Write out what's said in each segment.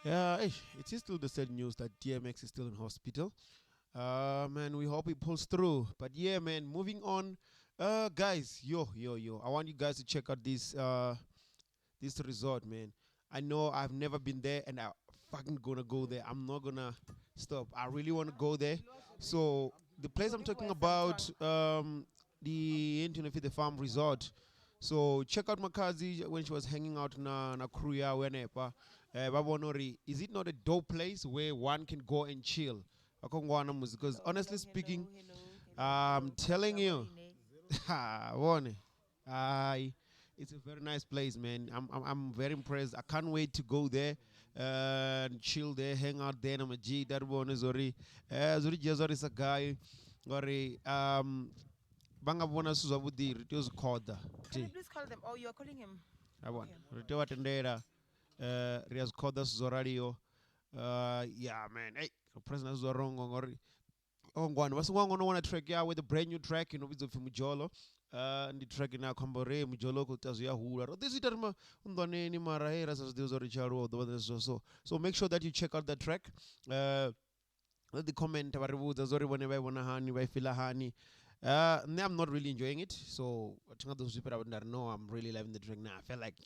Yeah, it is still the sad news that DMX is still in hospital. Man, we hope he pulls through. But yeah, man, moving on. Guys, yo, I want you guys to check out this resort, man. I know I've never been there, and I fucking gonna go there. I'm not gonna stop. I really want to go there. So the place I'm talking about, the Internet the Farm Resort. So check out Makhadzi when she was hanging out na Kruya whenever. Babonori, is it not a dope place where one can go and chill? Because Oh, honestly hello, speaking, hello, hello, hello, I'm hello. telling you, Kabarine. one, I, it's a very nice place, man. I'm very impressed. I can't wait to go there and chill there, hang out there. I'm a G. That one is already, Jazori is a guy. Banga bona suza budi ritios koda. Can you please call them? Oh, you're calling him. Abon. Okay. Ritewa tendera. Rias koda suzoradio. Yeah, man. Hey, president Zorongo ngori. Ongwana basingwangono wana track ya with a brand new track inobizwa kuthi mujolo ndi track ina khombo re mujolo ko tazo ya hula ro this itarma undoneni mara hera sa zdio zori charo do so make sure that you check out that track let the comment bari budza zori bone ba bona hani ba feel hani I'm not really enjoying it so tinga those people out there know I'm really loving the track now I feel like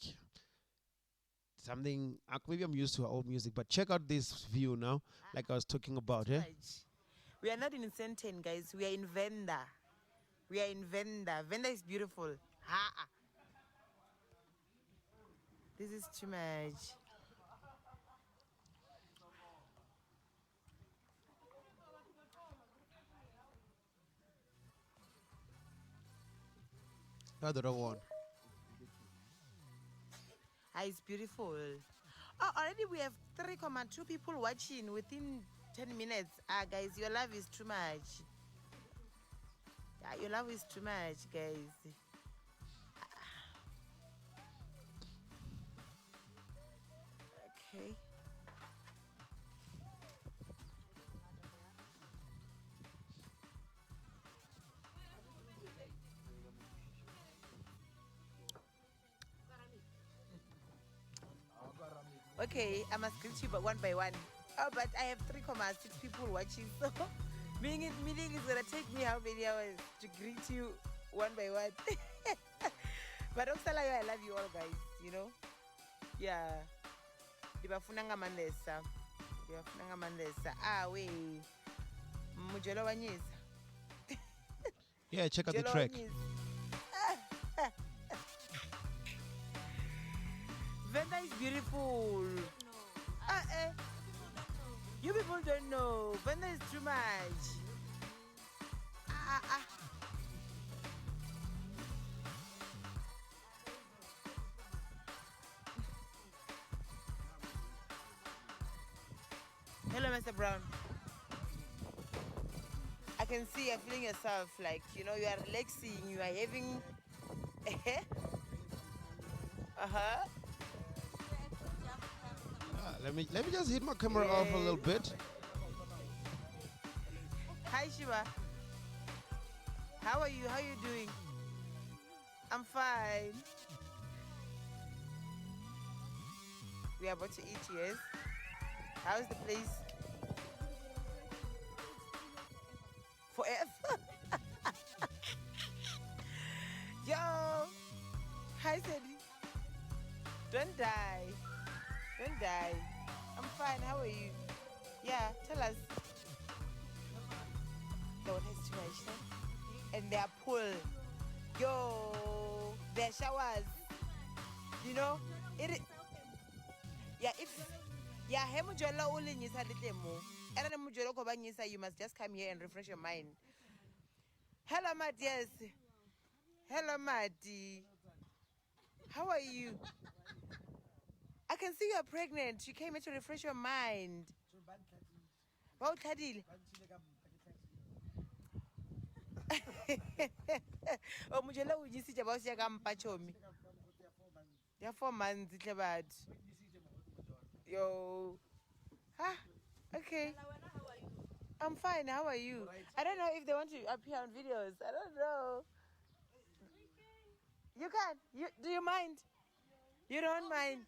something maybe I'm used to old music but check out this view now like I was talking about Too eh. much. We are not in Senten, guys. We are in Venda. We are in Venda. Venda is beautiful. Ha! This is too much. Other one. Ah, it's beautiful. Oh, already we have 3.2 people watching within 10 minutes. Ah, guys, your love is too much. Yeah, your love is too much, guys. Okay. Okay, I must greet you but one by one. Oh, but I have 3.6 people watching, so meaning it's gonna take me how many hours to greet you one by one. But Oksalayo, I love you all, guys. You know, yeah. Ndibafunanga mandesa. Ndibafunanga mandesa. Ah, we. Mujolo wanyisa. Yeah, check out the Mujolo track. wanyisa. Venda is beautiful. You people don't know. Venda is too much. Ah, ah, ah. Hello, Mr. Brown. I can see you're feeling yourself like, you are relaxing, you are having. Uh-huh. Let me just hit my camera off a little Yes. bit. Hi, Shiva. How are you? How are you doing? I'm fine. We are about to eat, yes. How's the place? Forever. Yo. Hi, Sadie. Don't die. Don't die. I'm fine. How are you? Yeah, tell us. No one has too much time. And their pool. Yo, their showers. You know? Yeah, if yeah, hemujola ulinyisa litemo. And then mujolo ko banyisa, you must just come here and refresh your mind. Hello, Matt, yes. Hello, Matty. How are you? I can see you are pregnant. You came here to refresh your mind. Wow, Tadil. Oh, mujela unyisi jaba usiya kampa chomi. They are 4 months, it's bad. Yo. Ah, okay. I'm fine. How are you? I don't know if they want to appear on videos. I don't know. You can. Do you mind? You don't mind?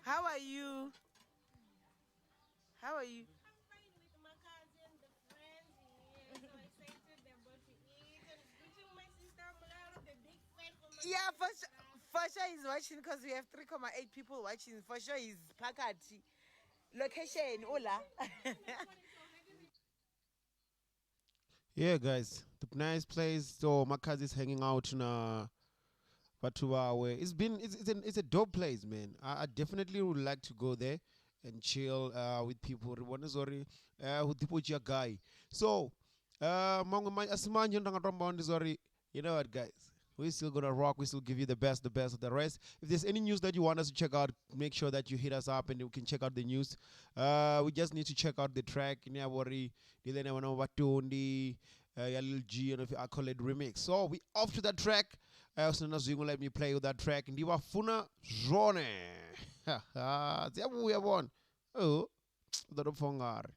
How are you? How are you? I'm fine with Makhadzi and the friends here. So excited about to eat and greeting my sister Mularo, the big fan from Yeah, Makhadzi. for sure he's watching because we have 3.8 people watching. For sure he's Pakati. Location, Ola. Yeah, guys, the nice place. So Makhadzi is hanging out in Batuwa where it's a dope place, man. I definitely would like to go there and chill with people. With people with your guy. So you know what, guys? We're still gonna rock. We still give you the best of the rest. If there's any news that you want us to check out, make sure that you hit us up and we can check out the news. We just need to check out the track. Worry, ya Lil G and I call it remix. So we off to that track. So now you let me play with that track. Ndiwafuna zone. Ziyabuya bona. Oh, ndorofongari.